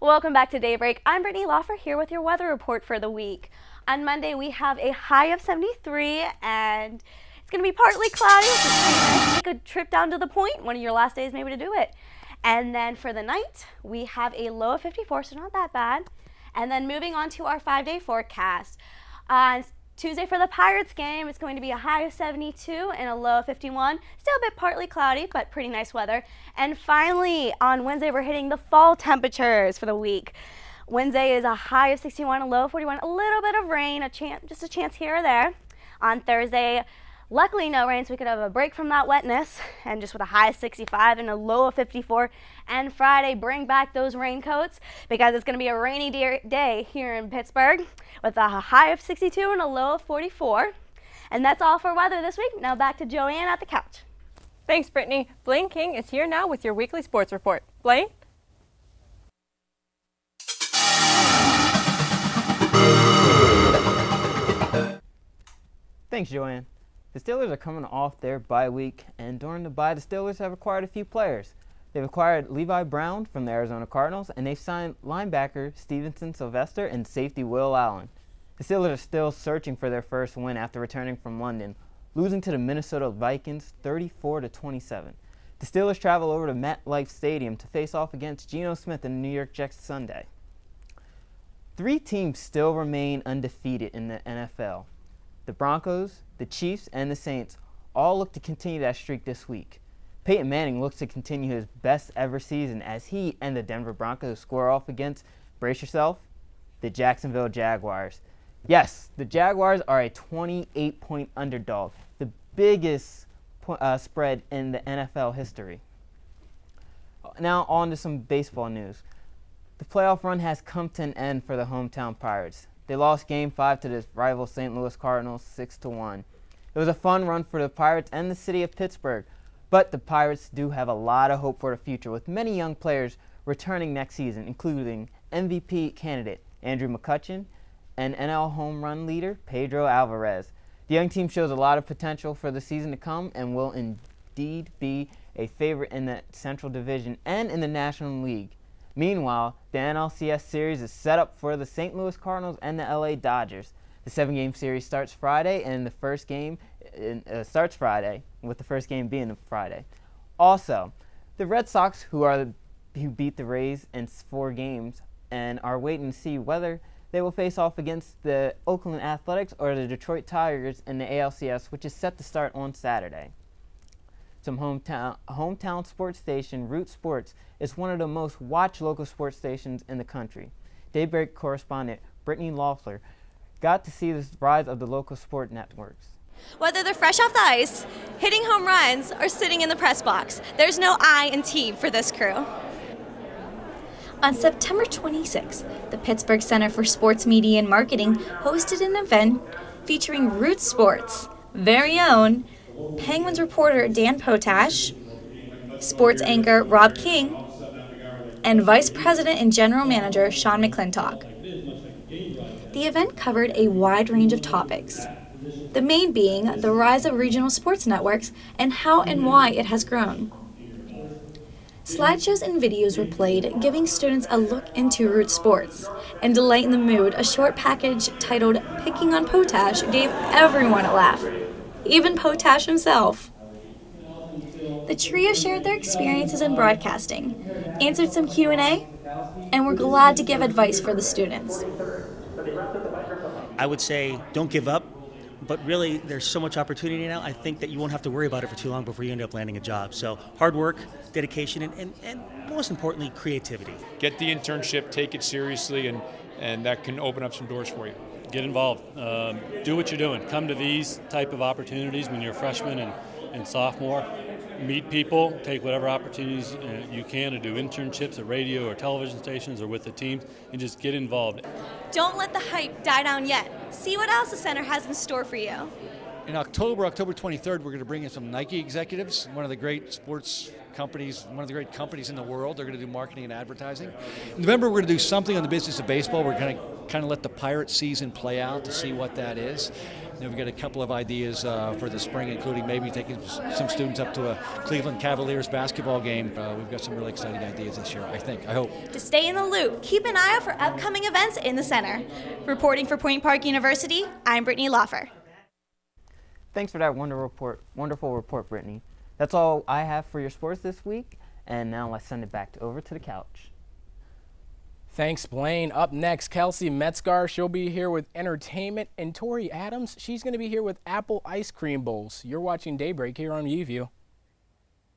Welcome back to Daybreak. I'm Brittany Lauffer here with your weather report for the week. On Monday, we have a high of 73, and it's going to be partly cloudy, which is pretty nice. Take a trip down to the point, one of your last days maybe to do it. And then for the night, we have a low of 54, so not that bad. And then moving on to our 5-day forecast. On Tuesday for the Pirates game, it's going to be a high of 72 and a low of 51. Still a bit partly cloudy, but pretty nice weather. And finally, on Wednesday, we're hitting the fall temperatures for the week. Wednesday is a high of 61, a low of 41, a little bit of rain, just a chance here or there. On Thursday, luckily no rain, so we could have a break from that wetness, and just with a high of 65 and a low of 54. And Friday, bring back those raincoats because it's going to be a rainy day here in Pittsburgh with a high of 62 and a low of 44. And that's all for weather this week. Now back to Joanne at the couch. Thanks, Brittany. Blaine King is here now with your weekly sports report. Blaine? Thanks, Joanne. The Steelers are coming off their bye week, and during the bye, the Steelers have acquired a few players. They've acquired Levi Brown from the Arizona Cardinals, and they've signed linebacker Stevenson Sylvester and safety Will Allen. The Steelers are still searching for their first win after returning from London, losing to the Minnesota Vikings 34-27. The Steelers travel over to MetLife Stadium to face off against Geno Smith and the New York Jets Sunday. 3 teams still remain undefeated in the NFL. The Broncos, the Chiefs, and the Saints all look to continue that streak this week. Peyton Manning looks to continue his best ever season as he and the Denver Broncos square off against, brace yourself, the Jacksonville Jaguars. Yes, the Jaguars are a 28-point underdog, the biggest spread in the NFL history. Now on to some baseball news. The playoff run has come to an end for the hometown Pirates. They lost Game 5 to the rival St. Louis Cardinals 6-1. It was a fun run for the Pirates and the city of Pittsburgh, but the Pirates do have a lot of hope for the future with many young players returning next season, including MVP candidate Andrew McCutchen and NL home run leader Pedro Alvarez. The young team shows a lot of potential for the season to come and will indeed be a favorite in the Central Division and in the National League. Meanwhile, the NLCS series is set up for the St. Louis Cardinals and the LA Dodgers. The 7-game series starts Friday, and the first game starts Friday, with the first game being Friday. Also, the Red Sox, who beat the Rays in 4 games, and are waiting to see whether they will face off against the Oakland Athletics or the Detroit Tigers in the ALCS, which is set to start on Saturday. Some hometown sports station, Root Sports, is one of the most watched local sports stations in the country. Daybreak correspondent Brittany Lauffer got to see the rise of the local sport networks. Whether they're fresh off the ice, hitting home runs, or sitting in the press box, there's no I in team for this crew. On September 26th, the Pittsburgh Center for Sports Media and Marketing hosted an event featuring Root Sports' very own Penguins reporter Dan Potash, sports anchor Rob King, and Vice President and General Manager Sean McClintock. The event covered a wide range of topics, the main being the rise of regional sports networks and how and why it has grown. Slideshows and videos were played, giving students a look into Root Sports. And to lighten the mood, a short package titled Picking on Potash gave everyone a laugh, even Potash himself. The trio shared their experiences in broadcasting, answered some Q&A, and were glad to give advice for the students. I would say don't give up, but really there's so much opportunity now, I think that you won't have to worry about it for too long before you end up landing a job. So hard work, dedication, and most importantly, creativity. Get the internship, take it seriously, and that can open up some doors for you. Get involved. Do what you're doing. Come to these type of opportunities when you're a freshman and sophomore. Meet people, take whatever opportunities you can to do internships at radio or television stations or with the teams, and just get involved. Don't let the hype die down yet. See what else the center has in store for you. In October 23rd, we're going to bring in some Nike executives, one of the great sports companies, one of the great companies in the world. They're going to do marketing and advertising. In November, we're going to do something on the business of baseball. We're going to kind of let the Pirate season play out to see what that is. We've got a couple of ideas for the spring, including maybe taking some students up to a Cleveland Cavaliers basketball game. We've got some really exciting ideas this year, I hope. To stay in the loop, keep an eye out for upcoming events in the center. Reporting for Point Park University, I'm Brittany Lauffer. Thanks for that wonderful report, Brittany. That's all I have for your sports this week, and now let's send it back over to the couch. Thanks, Blaine. Up next, Kelsey Metzgar. She'll be here with entertainment. And Tori Adams, she's going to be here with Apple Ice Cream Bowls. You're watching Daybreak here on UView.